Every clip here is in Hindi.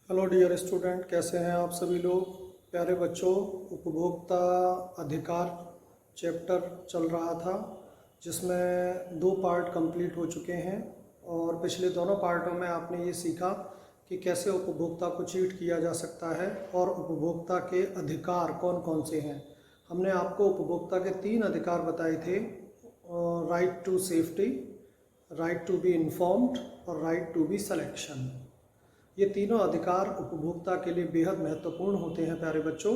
हेलो डियर स्टूडेंट, कैसे हैं आप सभी लोग। प्यारे बच्चों, उपभोक्ता अधिकार चैप्टर चल रहा था जिसमें 2 पार्ट कंप्लीट हो चुके हैं और पिछले दोनों पार्टों में आपने ये सीखा कि कैसे उपभोक्ता को चीट किया जा सकता है और उपभोक्ता के अधिकार कौन कौन से हैं। हमने आपको उपभोक्ता के 3 अधिकार बताए थे, right to safety, right to be informed और राइट टू बी सिलेक्शन। ये तीनों अधिकार उपभोक्ता के लिए बेहद महत्वपूर्ण होते हैं। प्यारे बच्चों,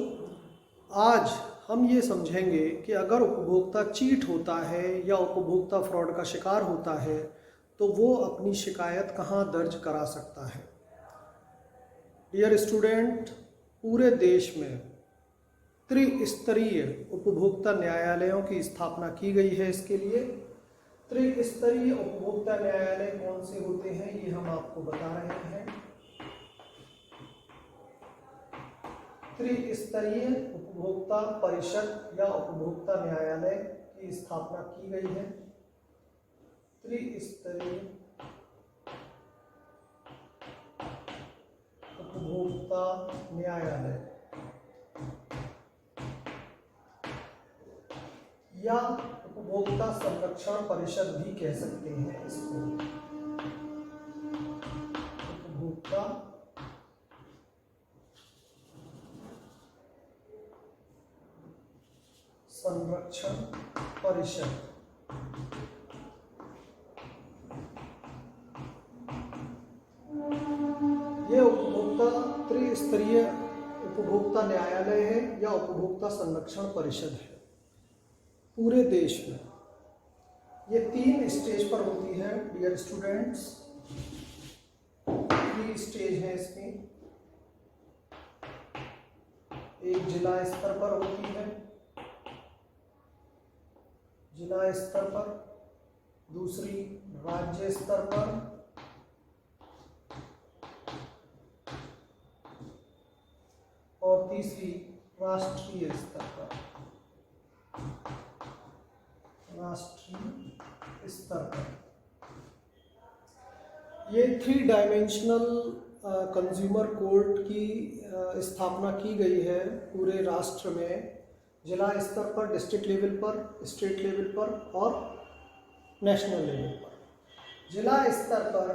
आज हम ये समझेंगे कि अगर उपभोक्ता चीट होता है या उपभोक्ता फ्रॉड का शिकार होता है तो वो अपनी शिकायत कहाँ दर्ज करा सकता है। डियर स्टूडेंट, पूरे देश में त्रिस्तरीय उपभोक्ता न्यायालयों की स्थापना की गई है। इसके लिए त्रिस्तरीय उपभोक्ता न्यायालय कौन से होते हैं ये हम आपको बता रहे हैं। त्रिस्तरीय उपभोक्ता परिषद या उपभोक्ता न्यायालय की स्थापना की गई है। त्रिस्तरीय उपभोक्ता न्यायालय या उपभोक्ता संरक्षण परिषद भी कह सकते हैं इसको। उपभोक्ता संरक्षण परिषद। ये उपभोक्ता त्रिस्तरीय उपभोक्ता न्यायालय है या उपभोक्ता संरक्षण परिषद है। पूरे देश में ये 3 स्टेज पर होती है। डियर स्टूडेंट्स, 3 स्टेज है इसमें। एक जिला स्तर पर होती है, जिला स्तर पर, दूसरी राज्य स्तर पर, और तीसरी राष्ट्रीय स्तर पर। राष्ट्रीय स्तर पर ये 3 डायमेंशनल कंज्यूमर कोर्ट की स्थापना की गई है पूरे राष्ट्र में। जिला स्तर पर, डिस्ट्रिक्ट लेवल पर, स्टेट लेवल पर और नेशनल लेवल पर। जिला स्तर पर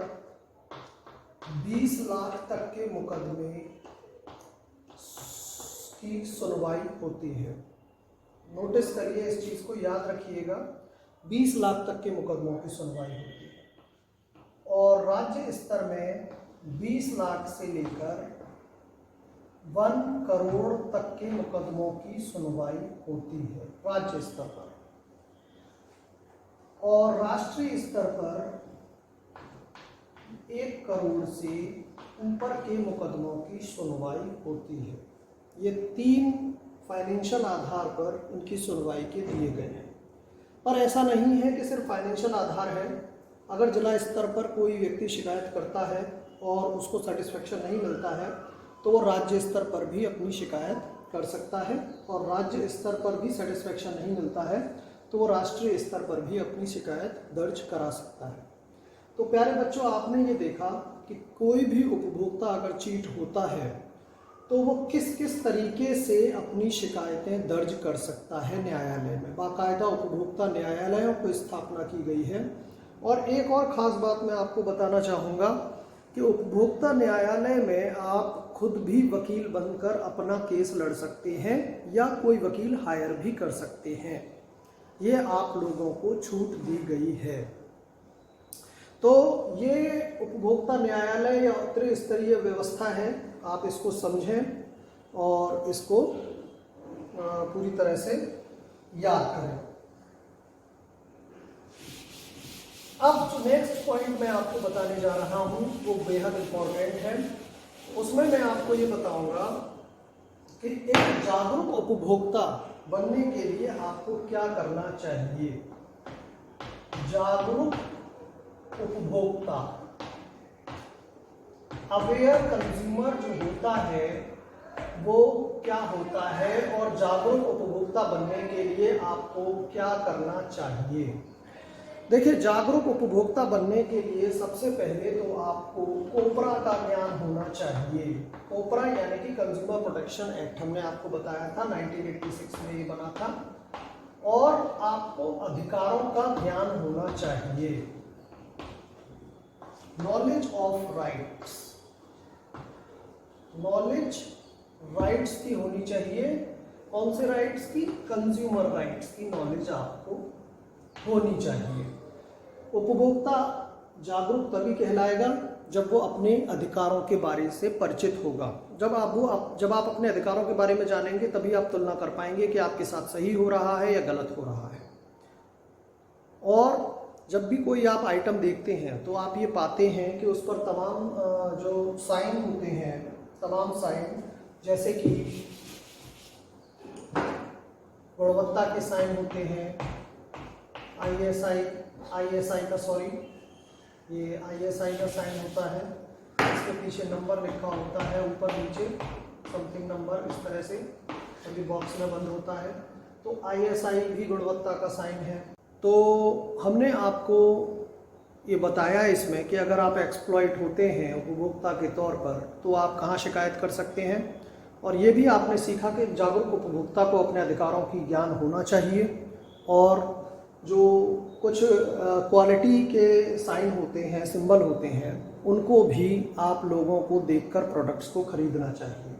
20 लाख तक के मुकदमे की सुनवाई होती है। नोटिस करिए, इस चीज़ को याद रखिएगा, 20 लाख तक के मुकदमों की सुनवाई होती है। और राज्य स्तर में 20 लाख से लेकर 1 करोड़ तक के मुकदमों की सुनवाई होती है राज्य स्तर पर। और राष्ट्रीय स्तर पर 1 करोड़ से ऊपर के मुकदमों की सुनवाई होती है। ये 3 फाइनेंशियल आधार पर इनकी सुनवाई के दिए गए हैं। पर ऐसा नहीं है कि सिर्फ फाइनेंशियल आधार है। अगर जिला स्तर पर कोई व्यक्ति शिकायत करता है और उसको सेटिस्फेक्शन नहीं मिलता है तो वो राज्य स्तर पर भी अपनी शिकायत कर सकता है, और राज्य स्तर पर भी सेटिस्फेक्शन नहीं मिलता है तो वो राष्ट्रीय स्तर पर भी अपनी शिकायत दर्ज करा सकता है। तो प्यारे बच्चों, आपने ये देखा कि कोई भी उपभोक्ता अगर चीट होता है तो वो किस किस तरीके से अपनी शिकायतें दर्ज कर सकता है न्यायालय में। बाकायदा उपभोक्ता न्यायालयों को स्थापना की गई है। और एक और ख़ास बात मैं आपको बताना चाहूँगा कि उपभोक्ता न्यायालय में आप खुद भी वकील बनकर अपना केस लड़ सकते हैं या कोई वकील हायर भी कर सकते हैं। ये आप लोगों को छूट दी गई है। तो ये उपभोक्ता न्यायालय या त्रिस्तरीय व्यवस्था है, आप इसको समझें और इसको पूरी तरह से याद करें। अब जो नेक्स्ट पॉइंट मैं आपको बताने जा रहा हूं वो बेहद इंपॉर्टेंट है। उसमें मैं आपको ये बताऊंगा कि एक जागरूक उपभोक्ता बनने के लिए आपको क्या करना चाहिए। जागरूक उपभोक्ता, अवेयर कंज्यूमर जो होता है वो क्या होता है और जागरूक उपभोक्ता बनने के लिए आपको क्या करना चाहिए। देखिए, जागरूक उपभोक्ता बनने के लिए सबसे पहले तो आपको कोपरा का ज्ञान होना चाहिए। कोपरा यानी कि कंज्यूमर प्रोटेक्शन एक्ट, हमने आपको बताया था 1986 में ये बना था। और आपको अधिकारों का ज्ञान होना चाहिए, knowledge of rights, knowledge rights की होनी चाहिए। कौन से राइट्स की? कंज्यूमर राइट्स की नॉलेज आपको होनी चाहिए। उपभोक्ता जागरूक तभी कहलाएगा जब वो अपने अधिकारों के बारे से परिचित होगा। जब आप अपने अधिकारों के बारे में जानेंगे तभी आप तुलना कर पाएंगे कि आपके साथ सही हो रहा है या गलत हो रहा है। और जब भी कोई आप आइटम देखते हैं तो आप ये पाते हैं कि उस पर तमाम जो साइन होते हैं, तमाम साइन, जैसे कि गुणवत्ता के साइन होते हैं, ISI का साइन होता है, इसके पीछे नंबर लिखा होता है, ऊपर नीचे समथिंग नंबर, इस तरह से कभी बॉक्स में बंद होता है। तो ISI भी गुणवत्ता का साइन है। तो हमने आपको ये बताया इसमें कि अगर आप एक्सप्लॉइट होते हैं उपभोक्ता के तौर पर तो आप कहाँ शिकायत कर सकते हैं। और ये भी आपने सीखा कि जागरूक उपभोक्ता को अपने अधिकारों की ज्ञान होना चाहिए। और जो कुछ क्वालिटी के साइन होते हैं, सिंबल होते हैं, उनको भी आप लोगों को देखकर प्रोडक्ट्स को खरीदना चाहिए।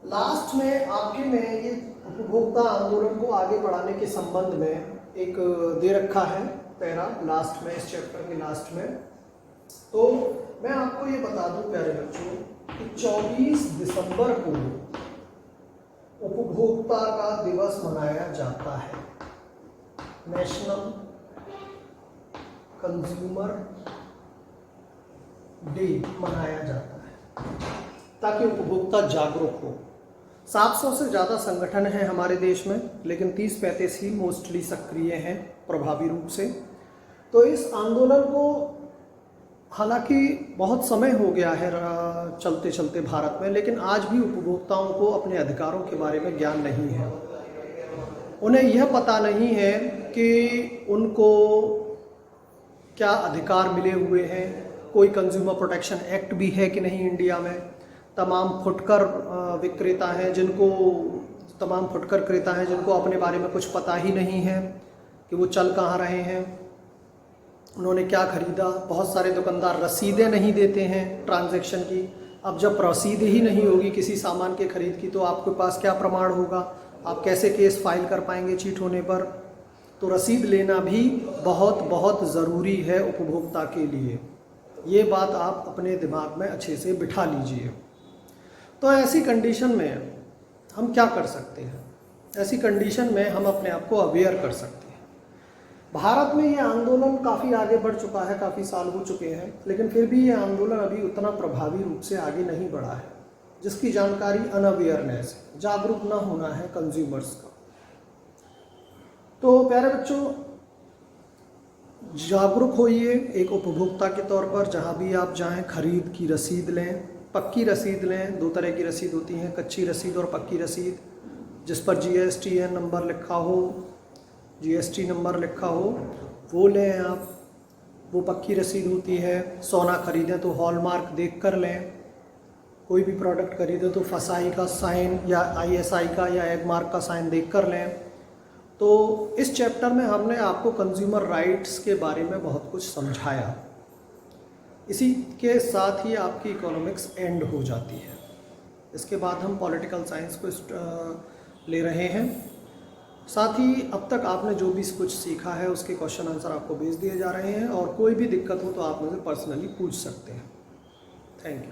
लास्ट में आपके में ये उपभोक्ता आंदोलन को आगे बढ़ाने के संबंध में एक दे रखा है पैरा, लास्ट में, इस चैप्टर के लास्ट में। तो मैं आपको ये बता दूं प्यारे बच्चों कि 24 दिसंबर को उपभोक्ता का दिवस मनाया जाता है, नेशनल कंज्यूमर डे मनाया जाता है, ताकि उपभोक्ता जागरूक हो। 700 से ज़्यादा संगठन हैं हमारे देश में, लेकिन 30-35 ही मोस्टली सक्रिय हैं प्रभावी रूप से। तो इस आंदोलन को हालांकि बहुत समय हो गया है चलते चलते भारत में, लेकिन आज भी उपभोक्ताओं को अपने अधिकारों के बारे में ज्ञान नहीं है। उन्हें यह पता नहीं है कि उनको क्या अधिकार मिले हुए हैं, कोई कंज्यूमर प्रोटेक्शन एक्ट भी है कि नहीं इंडिया में। तमाम फुटकर क्रेता हैं जिनको अपने बारे में कुछ पता ही नहीं है कि वो चल कहाँ रहे हैं, उन्होंने क्या खरीदा। बहुत सारे दुकानदार रसीदें नहीं देते हैं ट्रांजैक्शन की। अब जब रसीद ही नहीं होगी किसी सामान के खरीद की तो आपके पास क्या प्रमाण होगा, आप कैसे केस फाइल कर पाएंगे चीट होने पर। तो रसीद लेना भी बहुत बहुत ज़रूरी है उपभोक्ता के लिए। ये बात आप अपने दिमाग में अच्छे से बिठा लीजिए। तो ऐसी कंडीशन में हम क्या कर सकते हैं? ऐसी कंडीशन में हम अपने आप को अवेयर कर सकते हैं। भारत में ये आंदोलन काफ़ी आगे बढ़ चुका है, काफ़ी साल हो चुके हैं, लेकिन फिर भी ये आंदोलन अभी उतना प्रभावी रूप से आगे नहीं बढ़ा है, जिसकी जानकारी अनअवेयरनेस, जागरूक ना होना है कंज्यूमर्स का। तो प्यारे बच्चों, जागरूक होइए एक उपभोक्ता के तौर पर। जहाँ भी आप जाएं खरीद की रसीद लें, पक्की रसीद लें। 2 तरह की रसीद होती हैं, कच्ची रसीद और पक्की रसीद, जिस पर GSTN नंबर लिखा हो, GST नंबर लिखा हो, वो लें आप। वो पक्की रसीद होती है। सोना खरीदें तो हॉलमार्क देख कर लें। कोई भी प्रोडक्ट खरीदें तो FSSAI का साइन या ISI का या एगमार्क का साइन देख कर लें। तो इस चैप्टर में हमने आपको कंज्यूमर राइट्स के बारे में बहुत कुछ समझाया। इसी के साथ ही आपकी इकोनॉमिक्स एंड हो जाती है। इसके बाद हम पॉलिटिकल साइंस को ले रहे हैं। साथ ही अब तक आपने जो भी कुछ सीखा है उसके क्वेश्चन आंसर आपको भेज दिए जा रहे हैं, और कोई भी दिक्कत हो तो आप मुझे पर्सनली पूछ सकते हैं। Thank you.